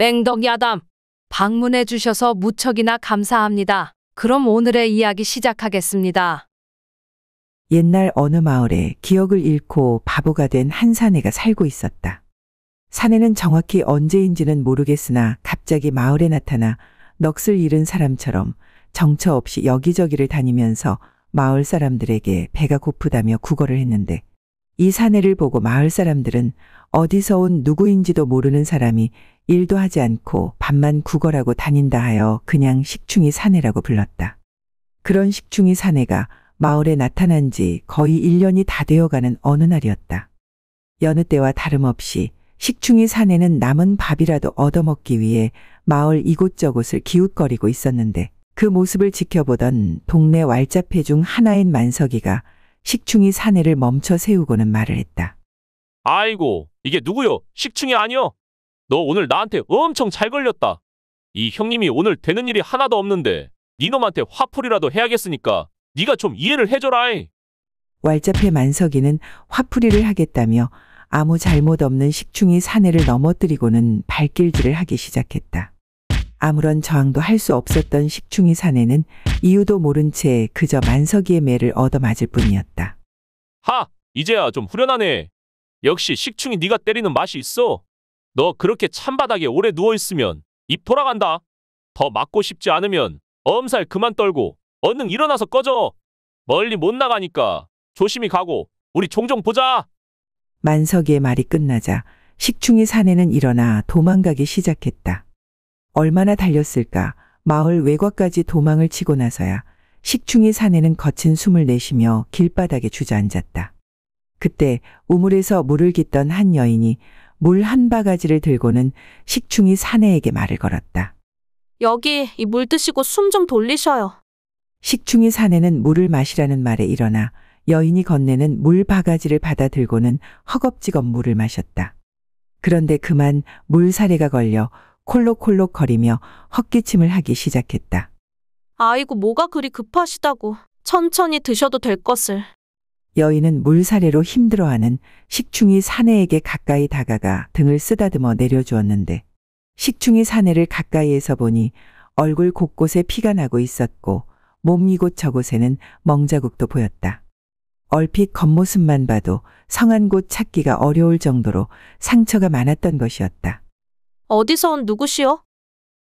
뺑덕야담. 방문해 주셔서 무척이나 감사합니다. 그럼 오늘의 이야기 시작하겠습니다. 옛날 어느 마을에 기억을 잃고 바보가 된 한 사내가 살고 있었다. 사내는 정확히 언제인지는 모르겠으나 갑자기 마을에 나타나 넋을 잃은 사람처럼 정처 없이 여기저기를 다니면서 마을 사람들에게 배가 고프다며 구걸을 했는데, 이 사내를 보고 마을 사람들은 어디서 온 누구인지도 모르는 사람이 일도 하지 않고 밤만 구걸하고 다닌다 하여 그냥 식충이 사내라고 불렀다. 그런 식충이 사내가 마을에 나타난 지 거의 1년이 다 되어가는 어느 날이었다. 여느 때와 다름없이 식충이 사내는 남은 밥이라도 얻어먹기 위해 마을 이곳저곳을 기웃거리고 있었는데, 그 모습을 지켜보던 동네 왈자패 중 하나인 만석이가 식충이 사내를 멈춰 세우고는 말을 했다. 아이고, 이게 누구요? 식충이 아니여? 너 오늘 나한테 엄청 잘 걸렸다. 이 형님이 오늘 되는 일이 하나도 없는데 니놈한테 화풀이라도 해야겠으니까 네가 좀 이해를 해줘라이. 왈자패 만석이는 화풀이를 하겠다며 아무 잘못 없는 식충이 사내를 넘어뜨리고는 발길질을 하기 시작했다. 아무런 저항도 할 수 없었던 식충이 사내는 이유도 모른 채 그저 만석이의 매를 얻어맞을 뿐이었다. 하! 이제야 좀 후련하네. 역시 식충이 네가 때리는 맛이 있어. 너 그렇게 찬바닥에 오래 누워있으면 입 돌아간다. 더 맞고 싶지 않으면 엄살 그만 떨고 얼른 일어나서 꺼져. 멀리 못 나가니까 조심히 가고 우리 종종 보자. 만석이의 말이 끝나자 식충이 사내는 일어나 도망가기 시작했다. 얼마나 달렸을까? 마을 외곽까지 도망을 치고 나서야 식충이 사내는 거친 숨을 내쉬며 길바닥에 주저앉았다. 그때 우물에서 물을 깃던 한 여인이 물 한 바가지를 들고는 식충이 사내에게 말을 걸었다. 여기 이 물 드시고 숨 좀 돌리셔요. 식충이 사내는 물을 마시라는 말에 일어나 여인이 건네는 물 바가지를 받아 들고는 허겁지겁 물을 마셨다. 그런데 그만 물사례가 걸려 콜록콜록 거리며 헛기침을 하기 시작했다. 아이고, 뭐가 그리 급하시다고. 천천히 드셔도 될 것을. 여인은 물사례로 힘들어하는 식충이 사내에게 가까이 다가가 등을 쓰다듬어 내려주었는데, 식충이 사내를 가까이에서 보니 얼굴 곳곳에 피가 나고 있었고 몸 이곳저곳에는 멍자국도 보였다. 얼핏 겉모습만 봐도 성한 곳 찾기가 어려울 정도로 상처가 많았던 것이었다. 어디서 온 누구시오?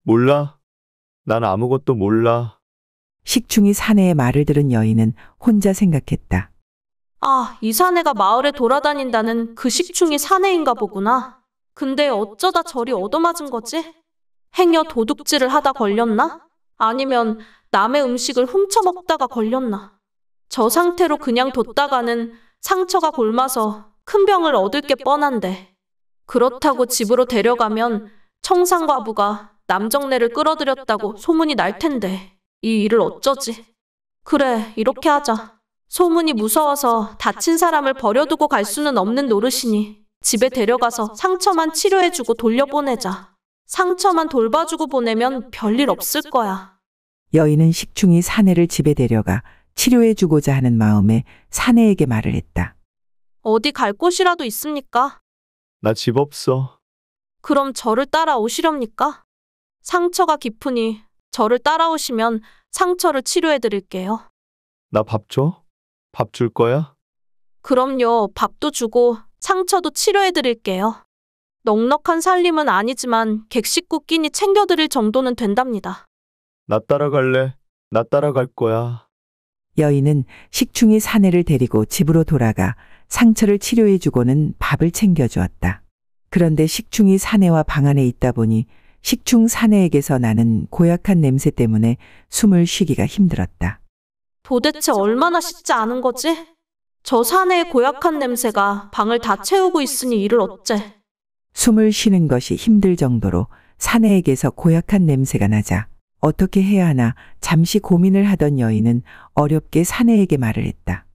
몰라. 난 아무것도 몰라. 식충이 사내의 말을 들은 여인은 혼자 생각했다. 아, 이 사내가 마을에 돌아다닌다는 그 식충이 사내인가 보구나. 근데 어쩌다 저리 얻어맞은 거지? 행여 도둑질을 하다 걸렸나? 아니면 남의 음식을 훔쳐먹다가 걸렸나? 저 상태로 그냥 뒀다가는 상처가 골마서 큰 병을 얻을 게 뻔한데. 그렇다고 집으로 데려가면 청상과부가 남정네를 끌어들였다고 소문이 날 텐데 이 일을 어쩌지? 그래, 이렇게 하자. 소문이 무서워서 다친 사람을 버려두고 갈 수는 없는 노릇이니 집에 데려가서 상처만 치료해주고 돌려보내자. 상처만 돌봐주고 보내면 별일 없을 거야. 여인은 식충이 사내를 집에 데려가 치료해주고자 하는 마음에 사내에게 말을 했다. 어디 갈 곳이라도 있습니까? 나 집 없어. 그럼 저를 따라오시렵니까? 상처가 깊으니 저를 따라오시면 상처를 치료해드릴게요. 나 밥 줘? 밥 줄 거야? 그럼요, 밥도 주고 상처도 치료해드릴게요. 넉넉한 살림은 아니지만 객식구 끼니 챙겨드릴 정도는 된답니다. 나 따라갈래. 나 따라갈 거야. 여인은 식충이 사내를 데리고 집으로 돌아가 상처를 치료해주고는 밥을 챙겨주었다. 그런데 식충이 사내와 방 안에 있다 보니 식충 사내에게서 나는 고약한 냄새 때문에 숨을 쉬기가 힘들었다. 도대체 얼마나 씻지 않은 거지? 저 사내의 고약한 냄새가 방을 다 채우고 있으니 이를 어째. 숨을 쉬는 것이 힘들 정도로 사내에게서 고약한 냄새가 나자 어떻게 해야 하나 잠시 고민을 하던 여인은 어렵게 사내에게 말을 했다.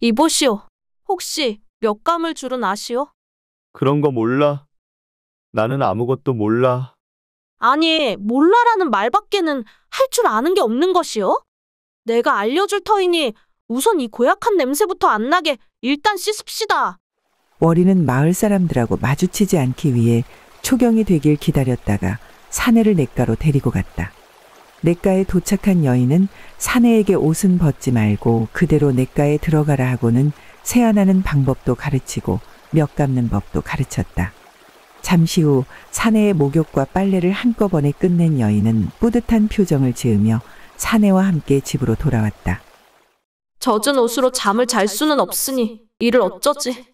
이보시오. 혹시 몇 감을 줄은 아시오? 그런 거 몰라. 나는 아무것도 몰라. 아니, 몰라라는 말밖에는 할 줄 아는 게 없는 것이오? 내가 알려줄 터이니 우선 이 고약한 냄새부터 안 나게 일단 씻읍시다. 월이는 마을 사람들하고 마주치지 않기 위해 초경이 되길 기다렸다가 사내를 냇가로 데리고 갔다. 냇가에 도착한 여인은 사내에게 옷은 벗지 말고 그대로 냇가에 들어가라 하고는 세안하는 방법도 가르치고 몇 감는 법도 가르쳤다. 잠시 후 사내의 목욕과 빨래를 한꺼번에 끝낸 여인은 뿌듯한 표정을 지으며 사내와 함께 집으로 돌아왔다. 젖은 옷으로 잠을 잘 수는 없으니 이를 어쩌지?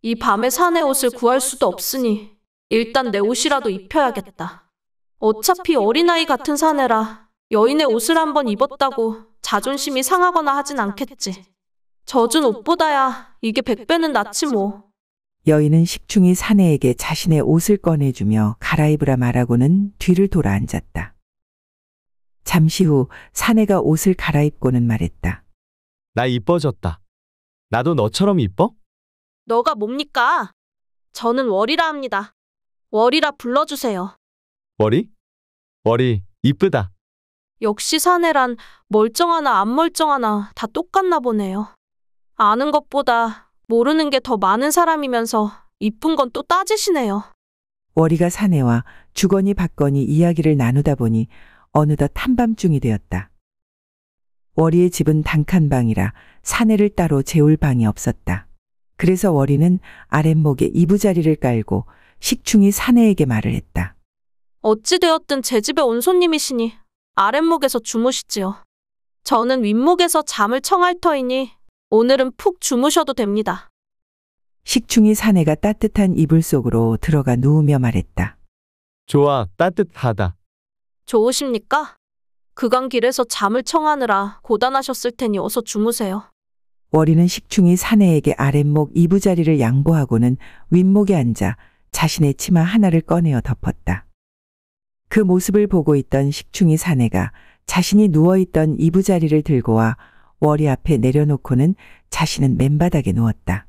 이 밤에 사내 옷을 구할 수도 없으니 일단 내 옷이라도 입혀야겠다. 어차피 어린아이 같은 사내라 여인의 옷을 한번 입었다고 자존심이 상하거나 하진 않겠지. 젖은 옷보다야 이게 100배는 낫지 뭐. 여인은 식충이 사내에게 자신의 옷을 꺼내주며 갈아입으라 말하고는 뒤를 돌아 앉았다. 잠시 후 사내가 옷을 갈아입고는 말했다. 나 이뻐졌다. 나도 너처럼 이뻐? 너가 뭡니까? 저는 월이라 합니다. 월이라 불러주세요. 머리? 머리 이쁘다. 역시 사내란 멀쩡하나 안 멀쩡하나 다 똑같나 보네요. 아는 것보다 모르는 게 더 많은 사람이면서 이쁜 건 또 따지시네요. 월이가 사내와 주거니 받거니 이야기를 나누다 보니 어느덧 한밤중이 되었다. 월이의 집은 단칸방이라 사내를 따로 재울 방이 없었다. 그래서 월이는 아랫목에 이부자리를 깔고 식충이 사내에게 말을 했다. 어찌되었든 제 집에 온 손님이시니 아랫목에서 주무시지요. 저는 윗목에서 잠을 청할 터이니 오늘은 푹 주무셔도 됩니다. 식충이 사내가 따뜻한 이불 속으로 들어가 누우며 말했다. 좋아, 따뜻하다. 좋으십니까? 그간 길에서 잠을 청하느라 고단하셨을 테니 어서 주무세요. 월이는 식충이 사내에게 아랫목 이부자리를 양보하고는 윗목에 앉아 자신의 치마 하나를 꺼내어 덮었다. 그 모습을 보고 있던 식충이 사내가 자신이 누워있던 이부자리를 들고 와 월이 앞에 내려놓고는 자신은 맨바닥에 누웠다.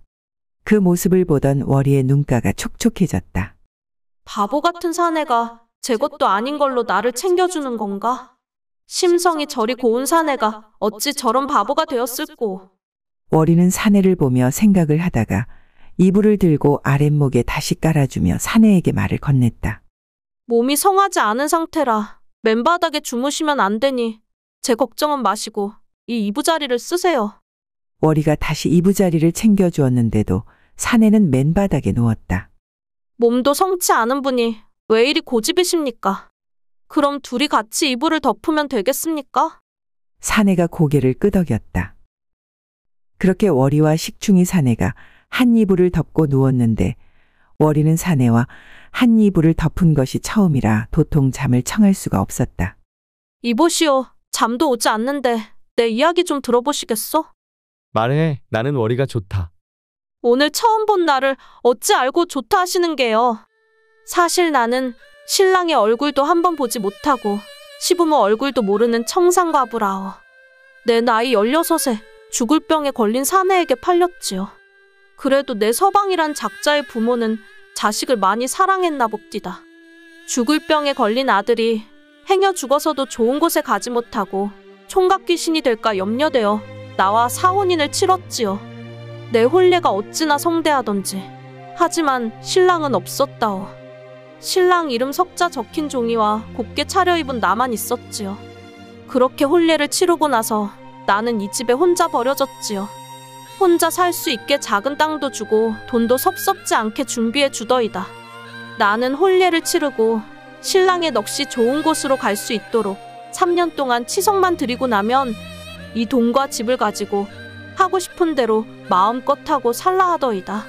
그 모습을 보던 월이의 눈가가 촉촉해졌다. 바보 같은 사내가 제 것도 아닌 걸로 나를 챙겨주는 건가? 심성이 저리 고운 사내가 어찌 저런 바보가 되었을꼬. 월이는 사내를 보며 생각을 하다가 이불을 들고 아랫목에 다시 깔아주며 사내에게 말을 건넸다. 몸이 성하지 않은 상태라 맨바닥에 주무시면 안 되니 제 걱정은 마시고 이 이부자리를 쓰세요. 월이가 다시 이부자리를 챙겨주었는데도 사내는 맨바닥에 누웠다. 몸도 성치 않은 분이 왜 이리 고집이십니까? 그럼 둘이 같이 이불을 덮으면 되겠습니까? 사내가 고개를 끄덕였다. 그렇게 월이와 식충이 사내가 한 이불을 덮고 누웠는데 월이는 사내와 한 이불을 덮은 것이 처음이라 도통 잠을 청할 수가 없었다. 이보시오. 잠도 오지 않는데 내 이야기 좀 들어보시겠소? 말해, 나는 월이가 좋다. 오늘 처음 본 나를 어찌 알고 좋다 하시는 게요. 사실 나는 신랑의 얼굴도 한번 보지 못하고 시부모 얼굴도 모르는 청산과부라오. 내 나이 16에 죽을 병에 걸린 사내에게 팔렸지요. 그래도 내 서방이란 작자의 부모는 자식을 많이 사랑했나 봅디다. 죽을 병에 걸린 아들이 행여 죽어서도 좋은 곳에 가지 못하고 총각 귀신이 될까 염려되어 나와 사혼인을 치렀지요. 내 혼례가 어찌나 성대하던지. 하지만 신랑은 없었다오. 신랑 이름 석자 적힌 종이와 곱게 차려입은 나만 있었지요. 그렇게 혼례를 치르고 나서 나는 이 집에 혼자 버려졌지요. 혼자 살 수 있게 작은 땅도 주고 돈도 섭섭지 않게 준비해 주더이다. 나는 혼례를 치르고 신랑의 넋이 좋은 곳으로 갈 수 있도록 3년 동안 치석만 드리고 나면 이 돈과 집을 가지고 하고 싶은 대로 마음껏 하고 살라 하더이다.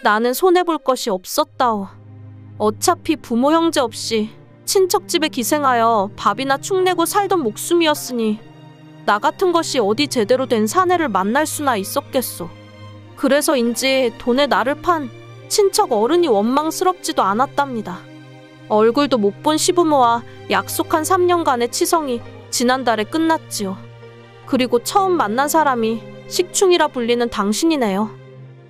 나는 손해볼 것이 없었다오. 어차피 부모 형제 없이 친척 집에 기생하여 밥이나 축 내고 살던 목숨이었으니 나 같은 것이 어디 제대로 된 사내를 만날 수나 있었겠소. 그래서인지 돈에 나를 판 친척 어른이 원망스럽지도 않았답니다. 얼굴도 못 본 시부모와 약속한 3년간의 치성이 지난달에 끝났지요. 그리고 처음 만난 사람이 식충이라 불리는 당신이네요.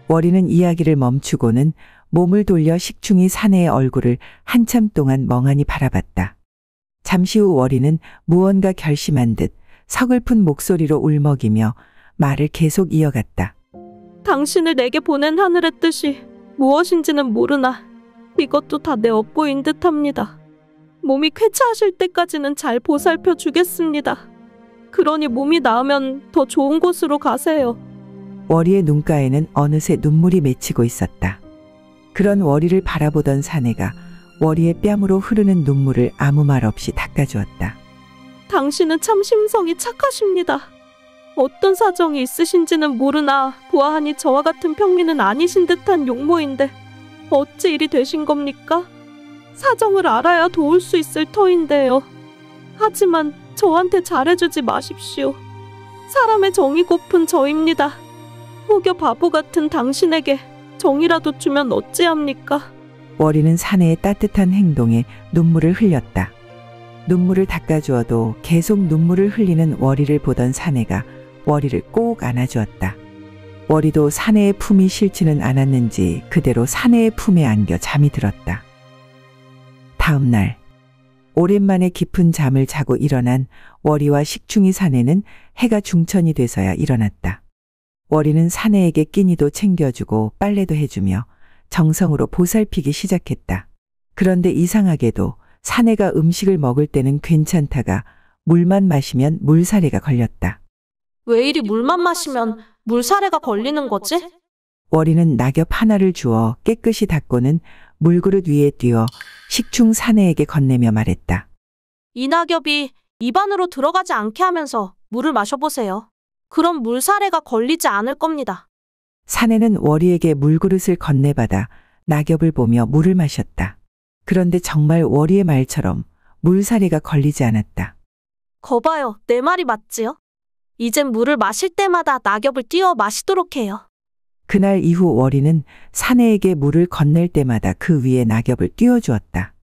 월이는 이야기를 멈추고는 몸을 돌려 식충이 사내의 얼굴을 한참 동안 멍하니 바라봤다. 잠시 후 월이는 무언가 결심한 듯 서글픈 목소리로 울먹이며 말을 계속 이어갔다. 당신을 내게 보낸 하늘의 뜻이 무엇인지는 모르나 이것도 다 내 업보인 듯합니다. 몸이 쾌차하실 때까지는 잘 보살펴 주겠습니다. 그러니 몸이 나으면 더 좋은 곳으로 가세요. 월이의 눈가에는 어느새 눈물이 맺히고 있었다. 그런 월이를 바라보던 사내가 월이의 뺨으로 흐르는 눈물을 아무 말 없이 닦아주었다. 당신은 참 심성이 착하십니다. 어떤 사정이 있으신지는 모르나 보아하니 저와 같은 평민은 아니신 듯한 용모인데 어찌 일이 되신 겁니까? 사정을 알아야 도울 수 있을 터인데요. 하지만 저한테 잘해주지 마십시오. 사람의 정이 고픈 저입니다. 혹여 바보 같은 당신에게 정이라도 주면 어찌합니까? 월이는 사내의 따뜻한 행동에 눈물을 흘렸다. 눈물을 닦아주어도 계속 눈물을 흘리는 월이를 보던 사내가 월이를 꼭 안아주었다. 월이도 사내의 품이 싫지는 않았는지 그대로 사내의 품에 안겨 잠이 들었다. 다음 날 오랜만에 깊은 잠을 자고 일어난 월이와 식충이 사내는 해가 중천이 돼서야 일어났다. 월이는 사내에게 끼니도 챙겨주고 빨래도 해주며 정성으로 보살피기 시작했다. 그런데 이상하게도 사내가 음식을 먹을 때는 괜찮다가 물만 마시면 물사례가 걸렸다. 왜 이리 물만 마시면 물사례가 걸리는 거지? 월이는 낙엽 하나를 주어 깨끗이 닦고는 물그릇 위에 띄워 식충 사내에게 건네며 말했다. 이 낙엽이 입 안으로 들어가지 않게 하면서 물을 마셔보세요. 그럼 물사례가 걸리지 않을 겁니다. 사내는 월이에게 물그릇을 건네받아 낙엽을 보며 물을 마셨다. 그런데 정말 월이의 말처럼 물사례가 걸리지 않았다. 거봐요, 내 말이 맞지요? 이젠 물을 마실 때마다 낙엽을 띄워 마시도록 해요. 그날 이후 월이는 사내에게 물을 건넬 때마다 그 위에 낙엽을 띄워주었다.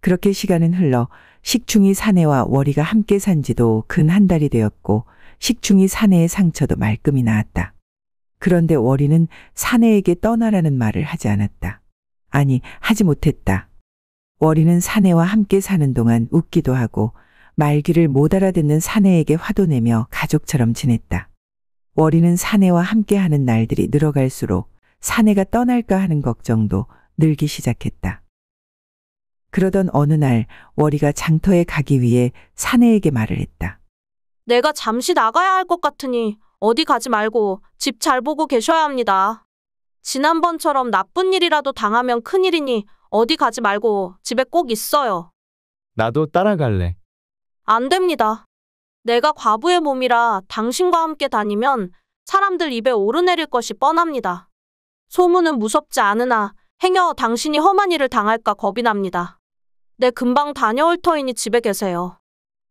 그렇게 시간은 흘러 식충이 사내와 월이가 함께 산 지도 근 한 달이 되었고 식충이 사내의 상처도 말끔히 나았다. 그런데 월이는 사내에게 떠나라는 말을 하지 않았다. 아니, 하지 못했다. 월이는 사내와 함께 사는 동안 웃기도 하고 말귀를 못 알아듣는 사내에게 화도 내며 가족처럼 지냈다. 월이는 사내와 함께하는 날들이 늘어갈수록 사내가 떠날까 하는 걱정도 늘기 시작했다. 그러던 어느 날 월이가 장터에 가기 위해 사내에게 말을 했다. 내가 잠시 나가야 할 것 같으니 어디 가지 말고 집 잘 보고 계셔야 합니다. 지난번처럼 나쁜 일이라도 당하면 큰일이니 어디 가지 말고 집에 꼭 있어요. 나도 따라갈래. 안 됩니다. 내가 과부의 몸이라 당신과 함께 다니면 사람들 입에 오르내릴 것이 뻔합니다. 소문은 무섭지 않으나 행여 당신이 험한 일을 당할까 겁이 납니다. 내 금방 다녀올 터이니 집에 계세요.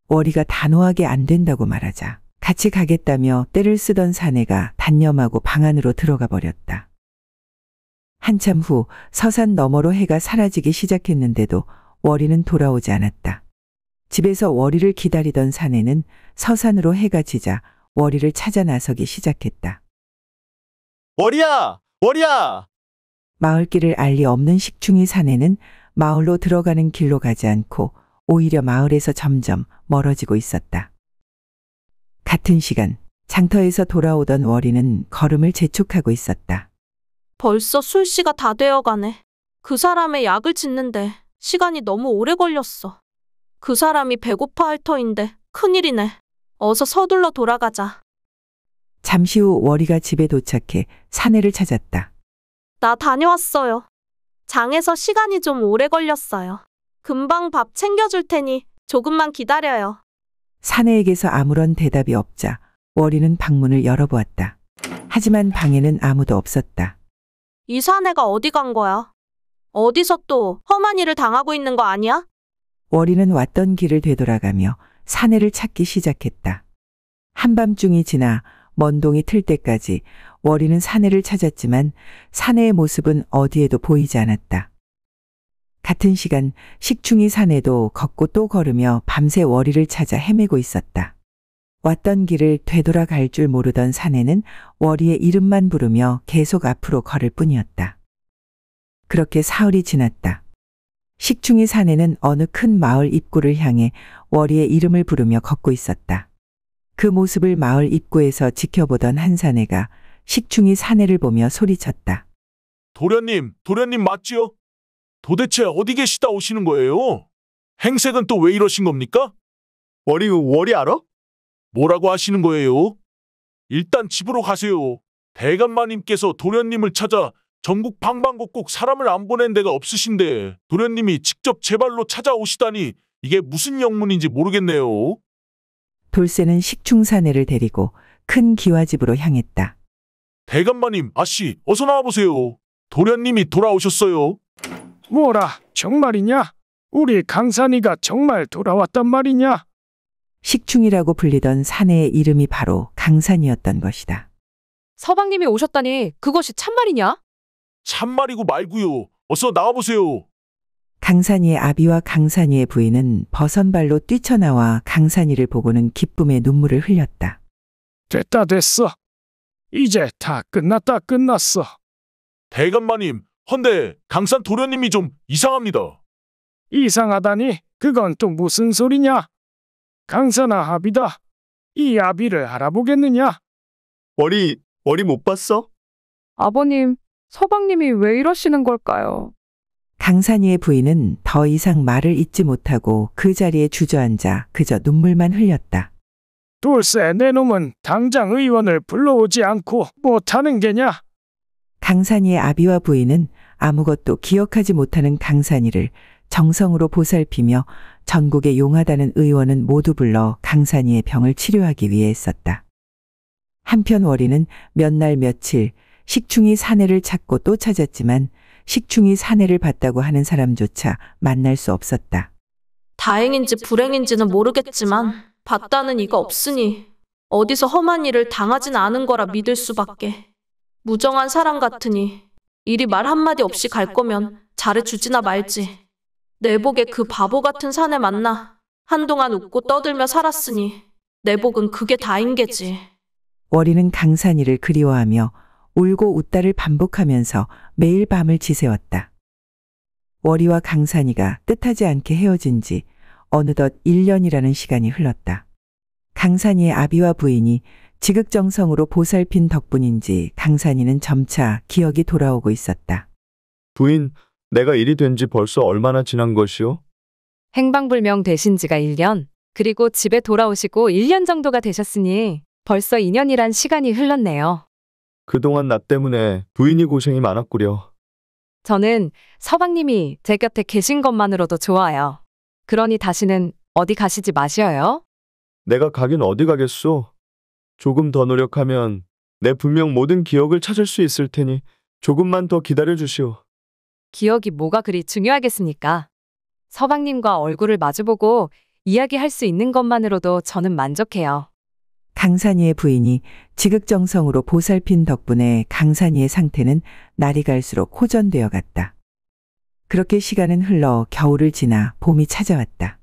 월이가 단호하게 안 된다고 말하자 같이 가겠다며 떼를 쓰던 사내가 단념하고 방 안으로 들어가 버렸다. 한참 후 서산 너머로 해가 사라지기 시작했는데도 월이는 돌아오지 않았다. 집에서 월이를 기다리던 사내는 서산으로 해가 지자 월이를 찾아 나서기 시작했다. 월이야! 월이야! 마을길을 알리 없는 식충이 사내는 마을로 들어가는 길로 가지 않고 오히려 마을에서 점점 멀어지고 있었다. 같은 시간 장터에서 돌아오던 월이는 걸음을 재촉하고 있었다. 벌써 술시가 다 되어가네. 그 사람의 약을 짓는데 시간이 너무 오래 걸렸어. 그 사람이 배고파할 터인데 큰일이네. 어서 서둘러 돌아가자. 잠시 후 월이가 집에 도착해 사내를 찾았다. 나 다녀왔어요. 장에서 시간이 좀 오래 걸렸어요. 금방 밥 챙겨줄 테니 조금만 기다려요. 사내에게서 아무런 대답이 없자 월이는 방문을 열어보았다. 하지만 방에는 아무도 없었다. 이 사내가 어디 간 거야? 어디서 또 험한 일을 당하고 있는 거 아니야? 월이는 왔던 길을 되돌아가며 사내를 찾기 시작했다. 한밤중이 지나 먼동이 틀 때까지 월이는 사내를 찾았지만 사내의 모습은 어디에도 보이지 않았다. 같은 시간 식충이 사내도 걷고 또 걸으며 밤새 월이를 찾아 헤매고 있었다. 왔던 길을 되돌아갈 줄 모르던 사내는 월이의 이름만 부르며 계속 앞으로 걸을 뿐이었다. 그렇게 사흘이 지났다. 식충이 사내는 어느 큰 마을 입구를 향해 월이의 이름을 부르며 걷고 있었다. 그 모습을 마을 입구에서 지켜보던 한 사내가 식충이 사내를 보며 소리쳤다. 도련님 맞지요? 도대체 어디 계시다 오시는 거예요? 행색은 또 왜 이러신 겁니까? 월이 알아? 뭐라고 하시는 거예요? 일단 집으로 가세요. 대감마님께서 도련님을 찾아 전국 방방곡곡 사람을 안 보낸 데가 없으신데 도련님이 직접 제 발로 찾아오시다니 이게 무슨 영문인지 모르겠네요. 돌쇠는 식충사내를 데리고 큰 기와집으로 향했다. 대감마님, 아씨, 어서 나와보세요. 도련님이 돌아오셨어요. 뭐라, 정말이냐? 우리 강산이가 정말 돌아왔단 말이냐? 식충이라고 불리던 사내의 이름이 바로 강산이었던 것이다. 서방님이 오셨다니 그것이 참말이냐? 참말이고 말고요. 어서 나와보세요. 강산이의 아비와 강산이의 부인은 버선발로 뛰쳐나와 강산이를 보고는 기쁨의 눈물을 흘렸다. 됐어. 이제 다 끝났어. 대감마님, 헌데 강산 도련님이 좀 이상합니다. 이상하다니? 그건 또 무슨 소리냐? 강산아 아비다. 이 아비를 알아보겠느냐? 월이 못 봤어? 아버님, 서방님이 왜 이러시는 걸까요? 강산이의 부인은 더 이상 말을 잇지 못하고 그 자리에 주저앉아 그저 눈물만 흘렸다. 돌쇠 내 놈은 당장 의원을 불러오지 않고 못하는 게냐? 강산이의 아비와 부인은 아무것도 기억하지 못하는 강산이를 정성으로 보살피며 전국의 용하다는 의원은 모두 불러 강산이의 병을 치료하기 위해 했었다. 한편 월이는 몇 날 며칠 식충이 사내를 찾고 또 찾았지만 식충이 사내를 봤다고 하는 사람조차 만날 수 없었다. 다행인지 불행인지는 모르겠지만 봤다는 이가 없으니 어디서 험한 일을 당하진 않은 거라 믿을 수밖에. 무정한 사람 같으니 이리 말 한마디 없이 갈 거면 잘해주지나 말지. 내복에 그 바보 같은 사내 만나 한동안 웃고 떠들며 살았으니 내복은 그게 다인 게지. 월이는 강산이를 그리워하며 울고 웃다를 반복하면서 매일 밤을 지새웠다. 월이와 강산이가 뜻하지 않게 헤어진 지 어느덧 1년이라는 시간이 흘렀다. 강산이의 아비와 부인이 지극정성으로 보살핀 덕분인지 강산이는 점차 기억이 돌아오고 있었다. 부인, 내가 일이 된 지 벌써 얼마나 지난 것이오? 행방불명 되신 지가 1년, 그리고 집에 돌아오시고 1년 정도가 되셨으니 벌써 2년이란 시간이 흘렀네요. 그동안 나 때문에 부인이 고생이 많았구려. 저는 서방님이 제 곁에 계신 것만으로도 좋아요. 그러니 다시는 어디 가시지 마셔요. 내가 가긴 어디 가겠소? 조금 더 노력하면 내 분명 모든 기억을 찾을 수 있을 테니 조금만 더 기다려 주시오. 기억이 뭐가 그리 중요하겠습니까? 서방님과 얼굴을 마주보고 이야기할 수 있는 것만으로도 저는 만족해요. 강산이의 부인이 지극정성으로 보살핀 덕분에 강산이의 상태는 날이 갈수록 호전되어 갔다. 그렇게 시간은 흘러 겨울을 지나 봄이 찾아왔다.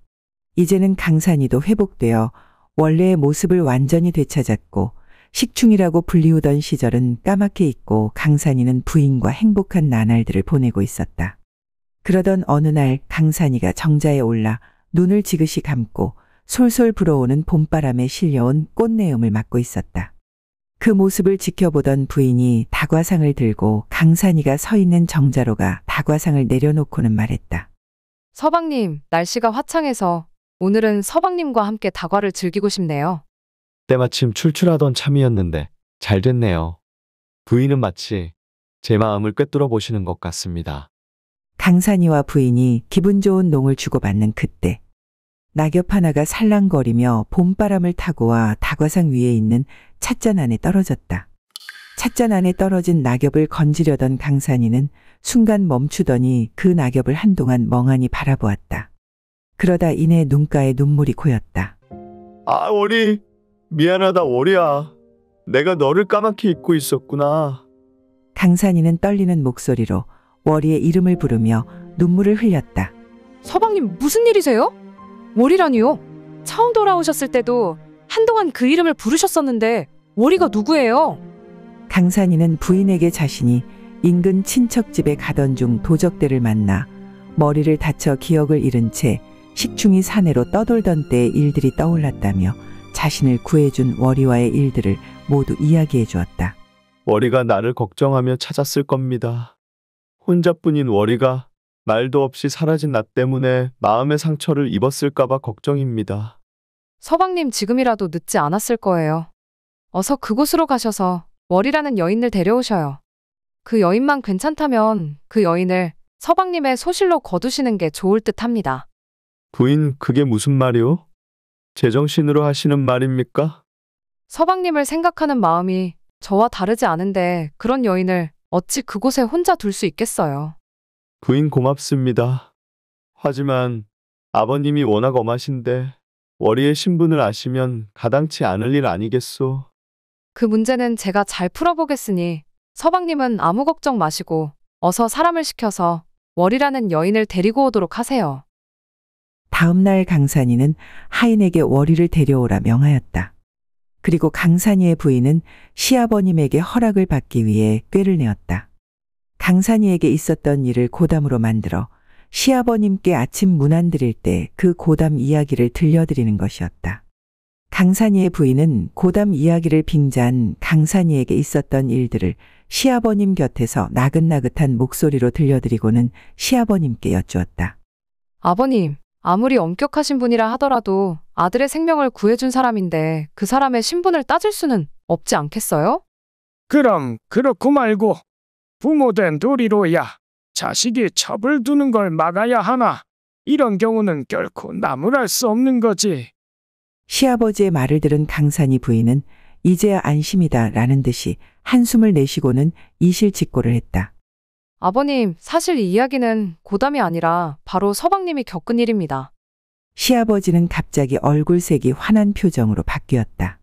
이제는 강산이도 회복되어 원래의 모습을 완전히 되찾았고 식충이라고 불리우던 시절은 까맣게 잊고 강산이는 부인과 행복한 나날들을 보내고 있었다. 그러던 어느 날 강산이가 정자에 올라 눈을 지그시 감고 솔솔 불어오는 봄바람에 실려온 꽃내음을 맡고 있었다. 그 모습을 지켜보던 부인이 다과상을 들고 강산이가 서 있는 정자로가 다과상을 내려놓고는 말했다. 서방님, 날씨가 화창해서 오늘은 서방님과 함께 다과를 즐기고 싶네요. 때마침 출출하던 참이었는데 잘 됐네요. 부인은 마치 제 마음을 꿰뚫어 보시는 것 같습니다. 강산이와 부인이 기분 좋은 농을 주고받는 그때 낙엽 하나가 살랑거리며 봄바람을 타고 와 다과상 위에 있는 찻잔 안에 떨어졌다. 찻잔 안에 떨어진 낙엽을 건지려던 강산이는 순간 멈추더니 그 낙엽을 한동안 멍하니 바라보았다. 그러다 이내 눈가에 눈물이 고였다. 아, 월이. 미안하다, 월이야. 내가 너를 까맣게 잊고 있었구나. 강산이는 떨리는 목소리로 월이의 이름을 부르며 눈물을 흘렸다. 서방님, 무슨 일이세요? 월이라니요? 처음 돌아오셨을 때도 한동안 그 이름을 부르셨었는데 월이가 누구예요? 강산이는 부인에게 자신이 인근 친척집에 가던 중 도적들을 만나 머리를 다쳐 기억을 잃은 채 식충이 사내로 떠돌던 때의 일들이 떠올랐다며 자신을 구해준 월이와의 일들을 모두 이야기해 주었다. 월이가 나를 걱정하며 찾았을 겁니다. 혼자뿐인 월이가 말도 없이 사라진 나 때문에 마음의 상처를 입었을까봐 걱정입니다. 서방님 지금이라도 늦지 않았을 거예요. 어서 그곳으로 가셔서 월이라는 여인을 데려오셔요. 그 여인만 괜찮다면 그 여인을 서방님의 소실로 거두시는 게 좋을 듯 합니다. 부인, 그게 무슨 말이오? 제정신으로 하시는 말입니까? 서방님을 생각하는 마음이 저와 다르지 않은데 그런 여인을 어찌 그곳에 혼자 둘 수 있겠어요. 부인 고맙습니다. 하지만 아버님이 워낙 엄하신데 월이의 신분을 아시면 가당치 않을 일 아니겠소. 그 문제는 제가 잘 풀어보겠으니 서방님은 아무 걱정 마시고 어서 사람을 시켜서 월이라는 여인을 데리고 오도록 하세요. 다음 날 강산이는 하인에게 월이를 데려오라 명하였다. 그리고 강산이의 부인은 시아버님에게 허락을 받기 위해 꾀를 내었다. 강산이에게 있었던 일을 고담으로 만들어 시아버님께 아침 문안 드릴 때 그 고담 이야기를 들려드리는 것이었다. 강산이의 부인은 고담 이야기를 빙자한 강산이에게 있었던 일들을 시아버님 곁에서 나긋나긋한 목소리로 들려드리고는 시아버님께 여쭈었다. 아버님, 아무리 엄격하신 분이라 하더라도 아들의 생명을 구해준 사람인데 그 사람의 신분을 따질 수는 없지 않겠어요? 그럼 그렇고 말고 부모된 도리로야 자식이 첩을 두는 걸 막아야 하나. 이런 경우는 결코 나무랄 수 없는 거지. 시아버지의 말을 들은 강산이 부인은 이제야 안심이다 라는 듯이 한숨을 내쉬고는 이실직고를 했다. 아버님, 사실 이 이야기는 고담이 아니라 바로 서방님이 겪은 일입니다. 시아버지는 갑자기 얼굴색이 환한 표정으로 바뀌었다.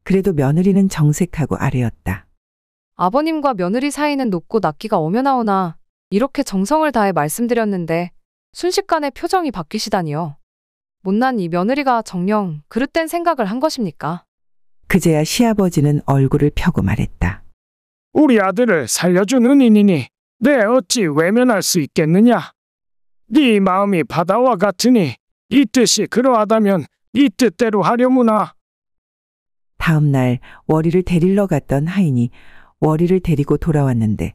그래도 며느리는 정색하고 아뢰었다. 아버님과 며느리 사이는 높고 낮기가 엄연하오나 이렇게 정성을 다해 말씀드렸는데 순식간에 표정이 바뀌시다니요. 못난 이 며느리가 정녕 그릇된 생각을 한 것입니까? 그제야 시아버지는 얼굴을 펴고 말했다. 우리 아들을 살려준 은인이니 내 어찌 외면할 수 있겠느냐. 네 마음이 바다와 같으니 이 뜻이 그러하다면 이 뜻대로 하려무나. 다음 날 월이를 데리러 갔던 하인이 월이를 데리고 돌아왔는데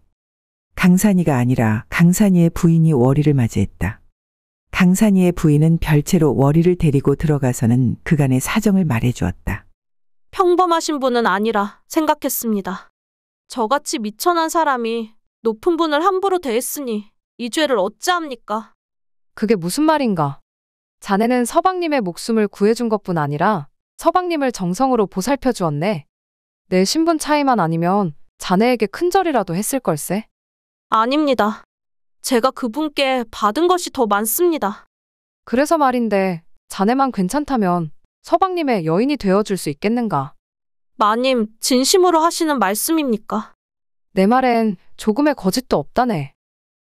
강산이가 아니라 강산이의 부인이 월이를 맞이했다. 강산이의 부인은 별채로 월이를 데리고 들어가서는 그간의 사정을 말해주었다. 평범하신 분은 아니라 생각했습니다. 저같이 미천한 사람이 높은 분을 함부로 대했으니 이 죄를 어찌합니까? 그게 무슨 말인가? 자네는 서방님의 목숨을 구해준 것뿐 아니라 서방님을 정성으로 보살펴 주었네. 내 신분 차이만 아니면 자네에게 큰 절이라도 했을 걸세. 아닙니다. 제가 그분께 받은 것이 더 많습니다. 그래서 말인데 자네만 괜찮다면 서방님의 여인이 되어줄 수 있겠는가? 마님, 진심으로 하시는 말씀입니까? 내 말엔 조금의 거짓도 없다네.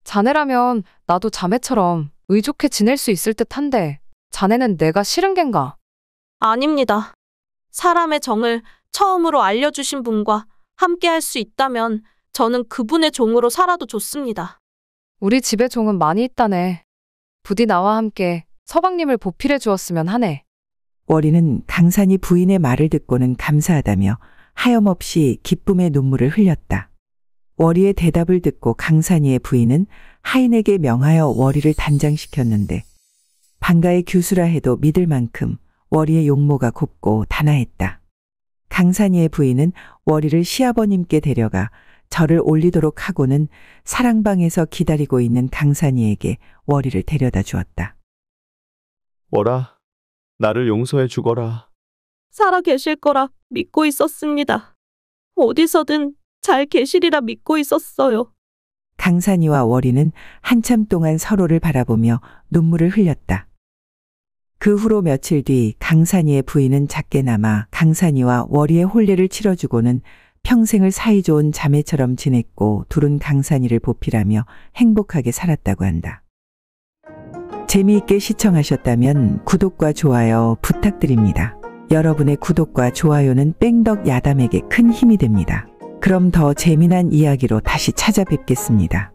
자네라면 나도 자매처럼 의족해 지낼 수 있을 듯한데 자네는 내가 싫은 겐가? 아닙니다. 사람의 정을 처음으로 알려주신 분과 함께 할 수 있다면 저는 그분의 종으로 살아도 좋습니다. 우리 집에 종은 많이 있다네. 부디 나와 함께 서방님을 보필해 주었으면 하네. 월이는 강산이 부인의 말을 듣고는 감사하다며 하염없이 기쁨의 눈물을 흘렸다. 월이의 대답을 듣고 강산이의 부인은 하인에게 명하여 월이를 단장시켰는데 방가의 규수라 해도 믿을 만큼 월이의 용모가 곱고 단아했다. 강산이의 부인은 월이를 시아버님께 데려가 절을 올리도록 하고는 사랑방에서 기다리고 있는 강산이에게 월이를 데려다 주었다. 월아, 나를 용서해 주거라. 살아 계실 거라 믿고 있었습니다. 어디서든 잘 계시리라 믿고 있었어요. 강산이와 월이는 한참 동안 서로를 바라보며 눈물을 흘렸다. 그 후로 며칠 뒤 강산이의 부인은 작게나마 강산이와 월이의 혼례를 치러주고는 평생을 사이좋은 자매처럼 지냈고 둘은 강산이를 보필하며 행복하게 살았다고 한다. 재미있게 시청하셨다면 구독과 좋아요 부탁드립니다. 여러분의 구독과 좋아요는 뺑덕 야담에게 큰 힘이 됩니다. 그럼 더 재미난 이야기로 다시 찾아뵙겠습니다.